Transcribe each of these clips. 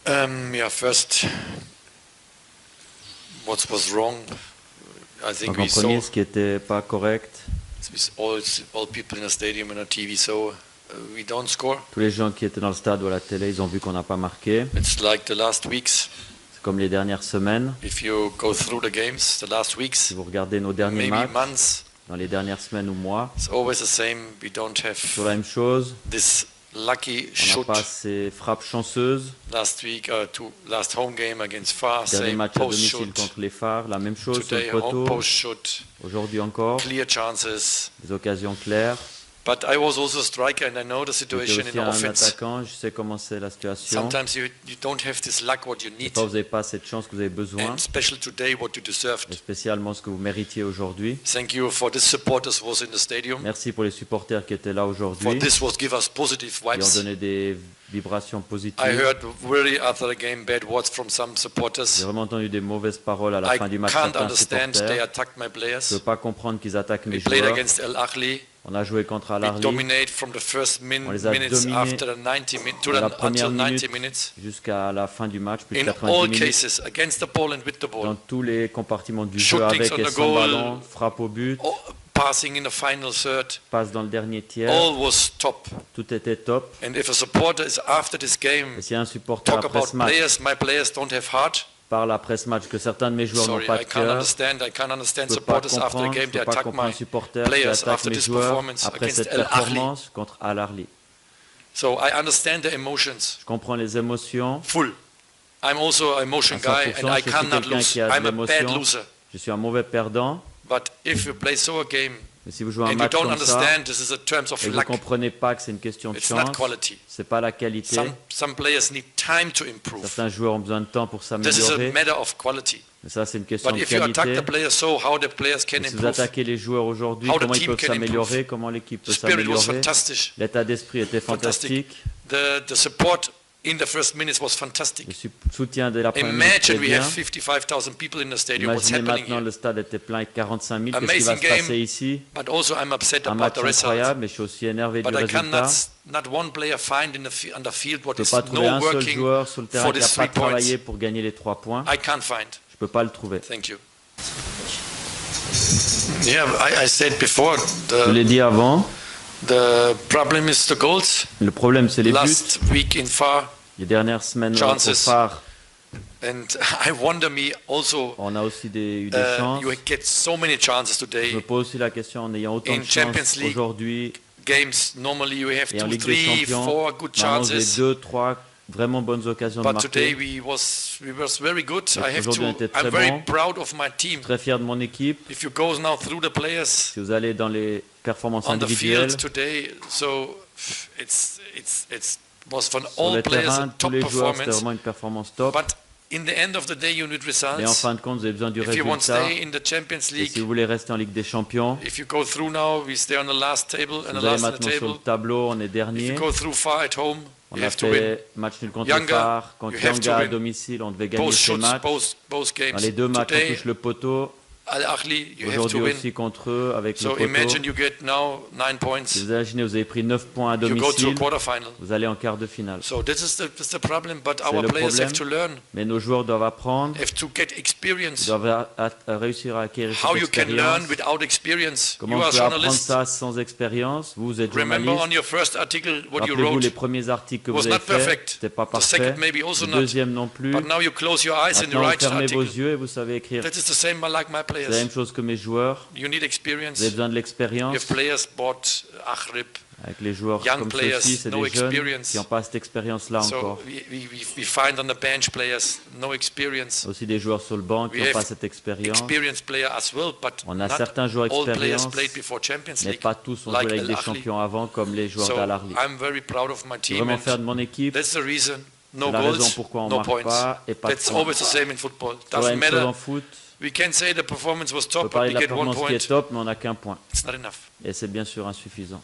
Yeah, first, what was wrong? I think Donc en we premier, saw ce qui n'était pas correct, all people in the stadium and on TV saw we don't score. tous les gens qui étaient dans le stade ou à la télé, ils ont vu qu'on n'a pas marqué. It's like the last weeks. C'est comme les dernières semaines. If you go through the games, the last Si weeks, vous regardez nos derniers maybe matchs, months, dans les dernières semaines ou mois, it's always the same. We don't c'est have toujours la même chose. this lucky On n'a shoot. pas ces frappes chanceuses. Last week, last home game against Far, Dernier same match à post domicile shoot. contre les Phares, la même chose sur Today, le home poteau. post shoot, Aujourd'hui encore, clear chances. des occasions claires. But I was also a striker and I know the J'étais situation in aussi the un offense. attaquant, je sais comment c'est la situation. Sometimes you don't have this luck what you Des need, fois, vous n'avez pas cette chance que vous avez besoin, and especially today what you et deserved. spécialement ce que vous méritiez aujourd'hui. Thank you for this supporters was in the stadium. Merci pour les supporters qui étaient là For aujourd'hui, this was give us positive qui ont vibes. donné des vibrations I positives. heard really after the game bad words from some J'ai supporters. vraiment entendu des mauvaises paroles à la I fin du match. can't Certains understand they supporters. attacked my Je ne players. peux pas comprendre qu'ils attaquent mes We played joueurs. against Al Ahly. On a joué contre We Al Ahly dominate from the first On les a minutes dominés after the 90 minutes de la première until 90 minute minutes. jusqu'à la fin du match, plus de In 90 all minutes. cases, against the ball and with the Dans ball. tous les compartiments du jeu, Shootings avec on et the sans goal. ballon, frappe au but, Oh, passing in the final third, passe dans le dernier tiers, all was top. tout était top. And if a supporter is after this game, Et si un supporter talk après about ce match players, my players don't have heart. parle après ce match que certains de mes joueurs n'ont Sorry, pas I de can't cœur, understand. I can't understand je peux pas supporters after the comprendre, game. je They peux pas attack comprendre un my supporter qui players attaque after mes this joueurs performance après against cette Al Ahly. performance contre Al Ahly. So I understand the emotions. Je comprends les émotions. Full. I'm also an emotion À guy 100%, and I je suis cannot quelqu'un lose. qui a de I'm a bad l'émotion. loser. Je suis un mauvais perdant, But if you play so a game mais si vous jouez un and you match don't comme ça understand this is a terms of et vous ne luck, comprenez pas que c'est une question de it's not chance, quality. c'est pas la qualité. Some players need time to improve. Certains joueurs ont besoin de temps pour This is a s'améliorer, matter of quality. mais ça c'est une question But de if you attack qualité. the players, so how the players can Et si vous improve. attaquez les joueurs aujourd'hui, How the comment ils team peuvent can s'améliorer, improve. comment l'équipe peut Spirit was s'améliorer. fantastic. L'état d'esprit était Fantastic. fantastique. The support in the first minutes was fantastic. Le soutien dès la première minute Imagine était we bien. have 55,000 people in the stadium. What's Imaginez happening maintenant here? le stade était plein avec 45 000. Qu'est-ce qui va Amazing se passer game. ici? But also I'm upset Un about match the result. incroyable, mais je suis aussi énervé du But I résultat. cannot not one player find on the field what Je ne is peux pas trouver no un seul working joueur sur le terrain for qui n'a these pas 3 points. travaillé pour gagner les 3 points. I can't find. Je ne peux pas le trouver. Thank you. Yeah, I said before Je l'ai dit avant, the problem is the goals. le problème c'est les buts. Last week in Far, Les dernières semaines au Chances. phare, and I wonder me also. on a aussi eu des chances. You get so many chances Je today. me pose aussi la question en ayant autant In de Champions chances League, aujourd'hui Games normally you have et en 2, Ligue des 3, Champions. 4 good Normalement, vous avez chances. 2, 3 vraiment bonnes occasions de But today marquer. we was very good. Mais I have aujourd'hui, on to. était très I'm very bon. proud of my team. Très fier de mon équipe. If you go now through the players Si vous allez dans les performances on the individuelles, field today, so it's was for sur all le players terrain, a tous top les joueurs, c'était performance. vraiment une performance top. But in the end of the day, you need Et en results. fin de compte, vous avez besoin du If you want to résultat. stay in the Champions Et si League, vous voulez rester en Ligue des Champions, if you go through now, we stay on the last table si and the vous allez last on the maintenant sur table. le tableau, on est If dernier. you go through Far at home, On you a have to win. fait match nul contre Younger, Phare, contre you have to Yanga à win. domicile, on devait gagner Both ces shots, matchs. both games. Dans les deux matchs, on Today, touche le poteau. Al Ahly, you have Aujourd'hui to win. aussi contre eux, avec So le imagine poteau. you get now 9 points. Si vous imaginez, vous avez pris 9 points à You go to a domicile, quarterfinal. vous allez en quart de finale. So this is the problem. But C'est our le players problème. have to learn, Mais nos joueurs doivent apprendre, have to get ils experience. doivent réussir à acquérir How cette you can expérience. learn without experience. Comment You vous are pouvez apprendre journalist. ça sans expérience? Vous êtes Remember journaliste. on your first article what you Rappelez-vous les wrote. premiers articles que was vous not avez faits, perfect. c'était pas The parfait. second maybe also Le not. deuxième non plus. But now you close your eyes and you Maintenant, vous write the fermez vos article. yeux et vous savez écrire. That is the same like my C'est la même players. chose que mes joueurs. You need experience. Vous avez besoin de You l'expérience. have players bought Achrib. Avec les joueurs Young comme players, ceux-ci, c'est no des jeunes experience. qui n'ont pas cette expérience-là So encore. we find on the bench players no experience. Aussi des joueurs sur le banc qui We n'ont pas have cette expérience. Experienced players as well, but On a not certains joueurs all players expérience, played before Champions mais League. pas tous ont like joué avec des Al Ahly. champions avant, comme les joueurs So d'Al Ahly. I'm very proud of my Je suis team, vraiment fier de and mon équipe. that's the reason. No C'est la raison goals, pourquoi on no marque points. pas et pas de That's points. always the same in football. C'est la Doesn't même chose matter. en foot. We can say the performance was On peut top, but parler we de la get 1 performance qui point. est top, mais on n'a qu'un point. It's not enough. Et c'est bien sûr insuffisant.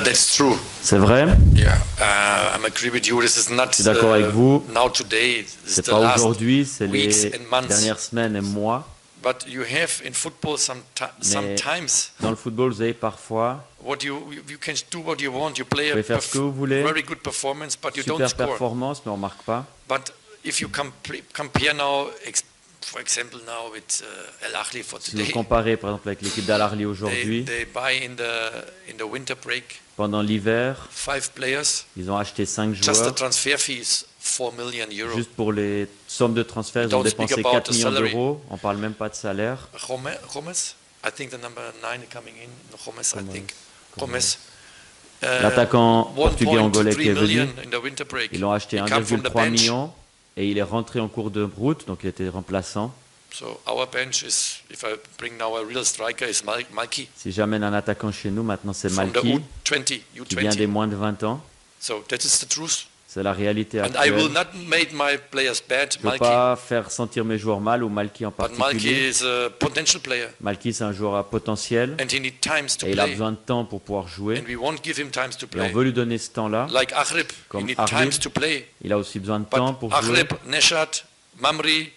That's true. C'est vrai, Yeah, I agree with you. This is not je suis d'accord avec vous. now today. This is C'est the pas last aujourd'hui, c'est weeks les and months. dernières semaines et mois. But you have in football sometimes Dans le football, vous avez parfois, what you can do what you want. You play vous a pouvez faire ce que vous voulez, very good performance, but you don't super score. performance, mais on ne marque pas. But if you compare now, for example, now with Al Ahly for Si vous today, comparez par exemple avec l'équipe d'Al Ahly aujourd'hui, they buy in the winter break pendant l'hiver, 5 players. ils ont acheté 5 Just the joueurs. transfer fee is 4 million euros. Juste pour les sommes de transfert, ils ont Don't speak dépensé about 4 the millions salary. d'euros. On ne parle même pas de salaire. Gomes, I think the number 9 coming in. Gomes, I Gomes. think. Gomes. L'attaquant portugais angolais qui est 1.23 venu, million in the winter break. ils l'ont acheté He come from the 1,3 bench. million et il est rentré en cours de route, donc il était remplaçant. So our bench is, if I bring now a real striker, is Malki Si j'amène un attaquant chez nous, maintenant c'est from the Malki, U20. qui vient des U20. moins de 20 ans. So that is the truth. C'est la réalité And I will actuelle. not make my players bad, Je ne veux Malki. pas faire sentir mes joueurs mal ou Malki en But Malki particulier. is a potential player, Malki, c'est un joueur à potentiel and he needs times to et il a play. besoin de temps pour pouvoir jouer. And we won't give him times to Et on play. veut lui donner ce temps-là. Like Achrib, he Comme needs Achrib. times to play. Il a aussi besoin de But temps pour jouer. Achrib, Neshat, Mamri,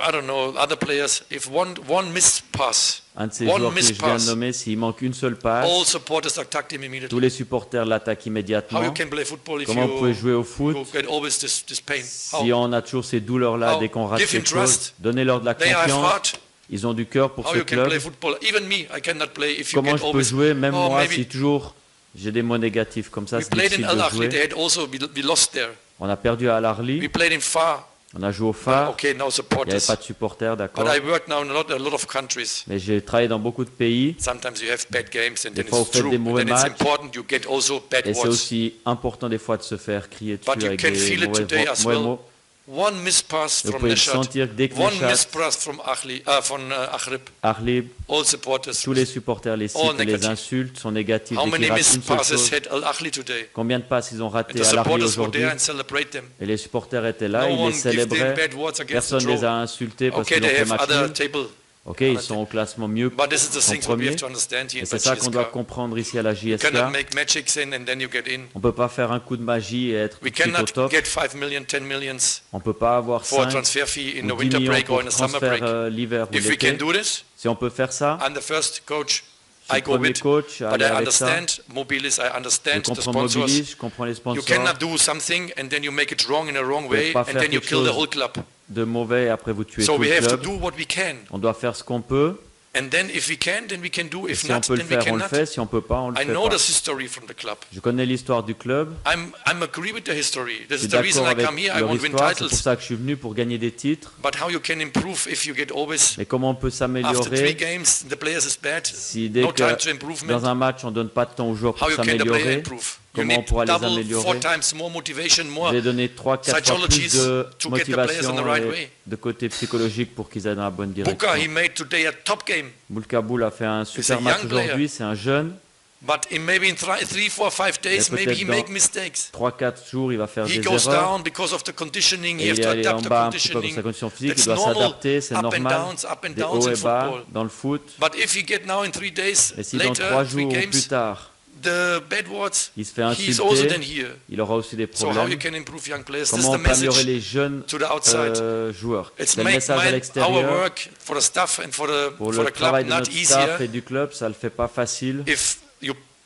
I don't know, other players, if one missed pass, Un de ces one joueurs que je missed viens de pass, nommer, s'il manque une seule passe, all supporters attacked him tous immediately. les supporters l'attaquent How you immédiatement. can play football if Comment vous pouvez jouer au you foot get always this pain? si on a toujours ces douleurs-là How? dès qu'on rate Give him quelque chose? trust. Donnez-leur de la They have confiance. heart. Ils ont du cœur pour How ce you can club. play football? Even me, I cannot play if you Comment get je peux always. jouer, même Oh, moi, maybe si toujours j'ai des mots négatifs comme ça, we c'est played in difficile Al de Ahly. jouer. They had also we lost there. On a perdu à Al Ahly, We played in Far. on a joué au But Phare, okay, no il n'y avait supporters. pas de supporters, But d'accord. I work now in a lot of countries. Mais j'ai travaillé dans beaucoup de pays Sometimes you have bad games, and Des then fois, it's vous faites true. des And mauvais then it's matchs. important you get also bad et c'est words. aussi important des fois de se faire crier dessus But you avec can des feel it mauvais, today as mauvais well. mots. One missed pass Vous from pouvez le Neshat, sentir que dès que one Neshat, missed pass from Achrib, Arlib, all supporters. tous les supporters les All citent et les negative. insultes, sont négatifs How dès many qu'ils ratent missed une seule passes chose. had Al Ahly today? Combien de passes ils ont And raté the à l'Arli supporters were aujourd'hui there and celebrate them. et les supporters étaient là, No ils one les gives them célébraient, bad words against the personne ne les a draw. insultés parce Okay, qu'ils ont they fait have match other nul. table. Ok, ils sont au classement mieux But this is the en things what we premier. have to understand here Et in c'est ça qu'on doit JSK. comprendre ici à la You cannot JSK. make magics in and then you get in. On ne peut pas faire un coup de magie et être tout We de suite au cannot top. get 5 million, 10 millions On ne peut pas avoir for a 5 transfer fee in the ou 10 winter millions break or pour in the summer transfert break. l'hiver ou If we can l'été. do this, Si on peut faire ça, I'm the first coach je suis I le go premier with. coach à But aller I avec ça. understand Mobilis, I Je understand the comprends sponsors. Mobilis, je comprends les You sponsors. cannot do something and then you make it wrong in a wrong Vous pouvez way pas and faire then you quelque kill the chose whole club. De mauvais et après vous tuez So tout we le have to club. do what we can. On doit faire ce qu'on peut. And then if we can, then we can do. Et If si on not, peut le then we faire, on le cannot. fait. Si on peut pas, on le I fait know pas. this history from the club. Je connais l'histoire du club. I'm agree with the history. Je This suis is the reason d'accord I avec come here. I leur want to win histoire. C'est pour titles. ça que je suis venu pour gagner des titres. But how you can improve if you get always Mais comment on peut after 3 s'améliorer games the players is bad? si dès No time to que improvement. dans un match on donne pas de temps aux joueurs How pour you can the player s'améliorer? improve? You Comment on need pourra les double, 4 améliorer? times more motivation, Je more vais donner 3-4 fois plus psychologies de to get the players on the motivation right et way. de côté psychologique pour qu'ils aillent dans la bonne Buka, direction. he made today a top game. Moulkaboul a fait un a super match young player. aujourd'hui. C'est un jeune. But maybe in 3, 4, 5 days, Mais maybe he peut-être make dans mistakes. 3-4 jours, il va faire He des goes erreurs. down because of the conditioning. He Et has il to est allé en adapt the bas un petit peu pour conditioning. sa condition physique. That's Il doit normal, s'adapter, c'est up and normal. downs Des in hauts et bas football. dans le foot. But if you get now in 3 days Mais si dans later, 3 3 jours ou plus games, tard, the bad words, il se fait he's also then insulter, here. il aura aussi des So how you problèmes. can improve young players? This Comment is on the peut améliorer message les jeunes to the outside. joueurs? It's C'est le make message à our l'extérieur. work for the staff and for Pour the le club travail de not notre staff easier et du club, ça ne le fait pas facile. if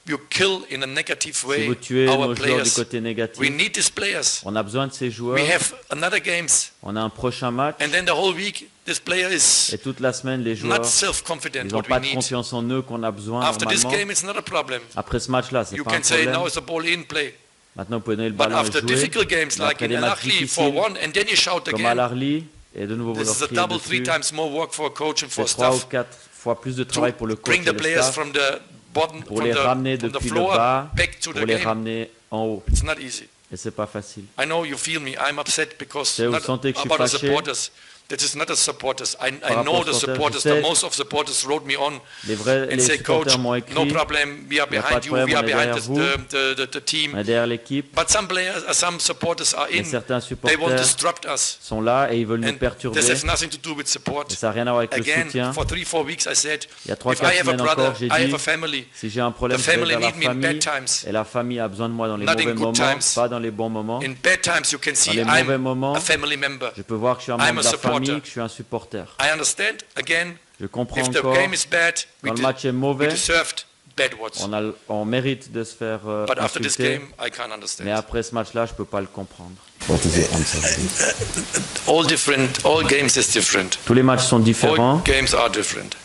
you kill in a negative Si way vous tuez our nos joueurs du players. côté We négatif, need these players. on a besoin de ces joueurs. We have another games, On a un prochain match and then the whole week this player is et toute la semaine, les not joueurs, self-confident. ils n'ont What pas we de need confiance en eux qu'on a besoin after this normalement. game, it's not a problem. Après ce match-là, c'est You pas un can say now problème. it's a ball in play, Maintenant, vous pouvez donner le but ballon et after jouer. difficult games Mais like après in des Al matchs Ahly for difficiles, one, and then you shout comme à again. l'Arli, et de nouveau vous This leur is a criez double, 3 dessus. times more work for a coach and C'est for 3 ou staff 4 fois plus de to travail pour le coach bring et the le players staff from the bottom, pour les ramener from the depuis le floor bas, back to the pour les game. ramener en haut. It's not easy. Et c'est pas facile. I know you feel me. I'm upset because C'est, vous not sentez que je suis about the fâché. supporters. That is not the supporters. I rapport know aux the supporters, supporters. je sais. Most of the supporters wrote me on Les and say, Coach, supporters m'ont écrit, no problem. We are Il y a pas behind de you. problème, We are on est behind derrière vous. the on team. est derrière l'équipe, But some players, some supporters are mais in. certains They want to supporters disrupt us. sont là et ils veulent nous And perturber. this has nothing to do with support. Et ça n'a rien à voir avec le Again, soutien. for 3-4 weeks, I said, Il y a if 3-4 I have a semaines brother, encore, j'ai I have dit, a family. si j'ai un problème, The je vais family vers la need me in bad famille. times. Et la famille a besoin de moi dans les Not in mauvais good moments, times. pas dans les bons moments. In bad times, you can Dans see les mauvais I'm moments, a family member. je peux voir que je suis un I'm membre a de la supporter. dynamique, je suis un supporter. I understand, again, Je comprends if the encore, game is bad, quand le match est mauvais, we deserved bad words. on mérite de se faire But after this insulter, game, I can't understand. mais après ce match-là, je ne peux pas le comprendre. What is the answer, please? All games is different. Tous les matchs sont All différents. games are different.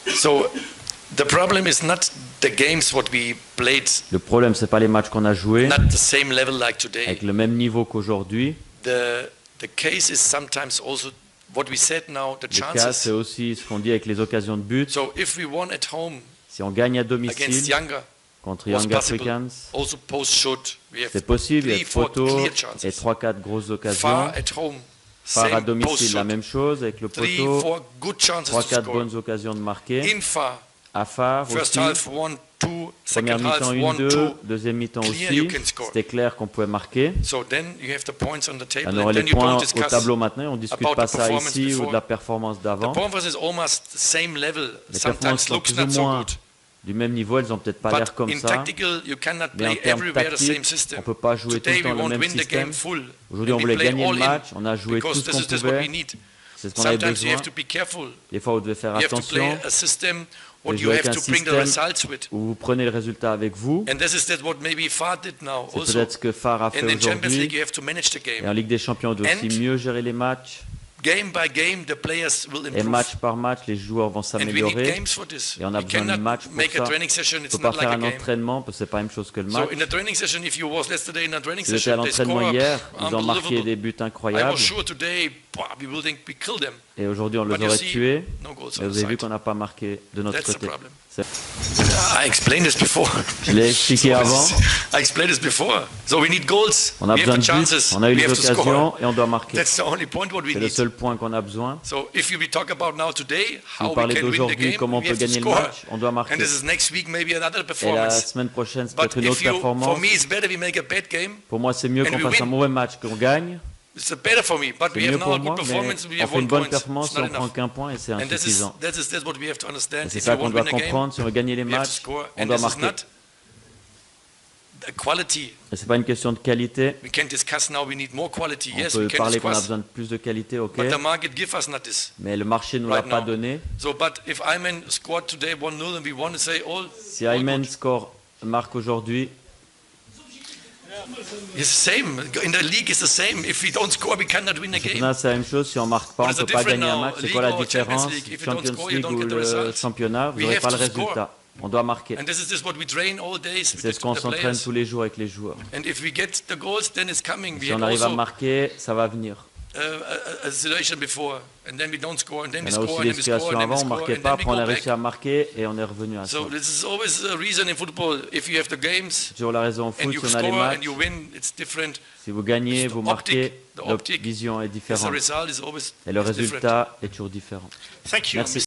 So the problem is not the games what we played, Le problème, c'est pas les matchs qu'on a joués not the same level like today. avec le même niveau qu'aujourd'hui. The case is sometimes also what we said now, the Le cas, c'est chances. aussi ce qu'on dit avec les occasions de but. So if we won at home Si on gagne à against domicile Younger, contre was Young possible. Africans, Also post-shoot, we have c'est possible, il y a 3, des 4 poteaux clear et chances. 3-4 grosses occasions. Far at home, Phare à same domicile, la post-shoot. même chose avec le 3, poteau. 4 good chances to 3-4 score. bonnes occasions de marquer. In Far, À Phare first aussi, half 1-2, première second half mi-temps 1-2, 1-2. deuxième mi-temps Clear, you aussi. can score. C'était clair qu'on pouvait marquer. So then you have the points on the table, On aura and les then you points don't au discuss. tableau maintenant et on ne discute about pas the ça performance ici ou before. de la performance The d'avant. performance is almost same level. Les Sometimes performances sont looks plus ou not so moins good. du même niveau, elles n'ont peut-être pas l'air But comme in ça. tactical, you cannot Mais en play termes everywhere the same tactiques, on system. ne peut pas jouer tout Today le we temps le won't même win the système. game full. Aujourd'hui, And on we voulait play gagner le all in, match, on a joué tout because ce this qu'on is just what we pouvait. need. C'est ce qu'on avait Sometimes you besoin. have to be careful. Des fois, vous devez faire You have to play attention. a system what Et you jouer have avec un to bring the système results with. où vous prenez le résultat avec vous. And this is that what maybe Far did now C'est also. peut-être ce que Phare a fait And in Champions League, aujourd'hui. you have to manage the Et en game. Ligue des Champions, on doit aussi And mieux gérer les matchs. Game by game, the players will Et improve. match par match, les joueurs vont And we need s'améliorer. games for this. Et on a We besoin de cannot matchs pour make a ça. training session. On ne It's peut pas not faire like a un game. entraînement parce que c'est pas la même chose que le So match. in the training session, if you was yesterday in a training Si vous étiez à session, they l'entraînement score hier, ils ont marqué unbelievable. des buts I incroyables. was sure today, we will think we kill them. Et aujourd'hui, on But les you aurait see, tués. no goals Mais on vous the avez vu side. qu'on n'a pas marqué de notre That's the côté. problem. C'est- I explained this before. Je l'ai expliqué avant. I explained this before. So we need goals. On a We besoin have de the buts, chances. on a eu We les have to score. occasions et on doit marquer. That's the only point what we C'est le need. seul point qu'on a besoin. So if we talk about now today, Si how vous we parlez can win the d'aujourd'hui, game, comment on we peut have to gagner le score. match, on doit marquer. And this is next week maybe another Et la performance. semaine prochaine, c'est But peut-être une autre if you, for performance. me, it's better we make a bad game. Pour moi, c'est mieux and qu'on we fasse un win. mauvais match qu'on gagne. It's better for me. But C'est we have mieux now pour a good moi, mais performance. We on have fait une 1 bonne point. performance It's et not on prend enough. qu'un point et c'est And insuffisant. that's what we have to Et understand. c'est If ça you qu'on want doit to win a game, comprendre. Si on veut gagner les we have to matchs, score. on And doit this is marquer. not the quality. Et c'est pas une question de qualité. We can discuss now. We need more quality. On Yes, peut we can parler qu'on a discuss. besoin de plus de qualité, ok. But the market give us not this. Mais le marché ne nous l'a Right pas now. donné. So, but if Ayman scored today 1-0 and we want to say all, Si Ayman marque aujourd'hui, it's the same. In the league, it's the same. If we don't score, we cannot win a game. championnat, c'est la même chose. Si on marque pas, on What ne is peut the pas difference gagner un now? match. C'est League quoi la or Champions différence? League? If you don't Champions score, you League don't ou get the le results. championnat, vous We n'aurez have pas le to score. résultat. On doit marquer. And this is just what we train all days C'est with ce qu'on the s'entraîne players. tous les jours avec les joueurs. And if we get the goals, then it's coming. We Si on had arrive à also marquer, ça va venir. a situation before, and then we don't score, and then we On a score, aussi and des then we score, situations and then we avant, on score, marquait and pas, then we après on a go réussi back. à marquer et on est revenu à ça. So this is always a reason in football. If you have the games C'est toujours la raison au and foot, you si on a les score matchs, and you win, it's different. si vous gagnez, the vous marquez, the la optic vision est As the différente. result is always Et le is different. résultat est toujours différent. Thank you, Merci.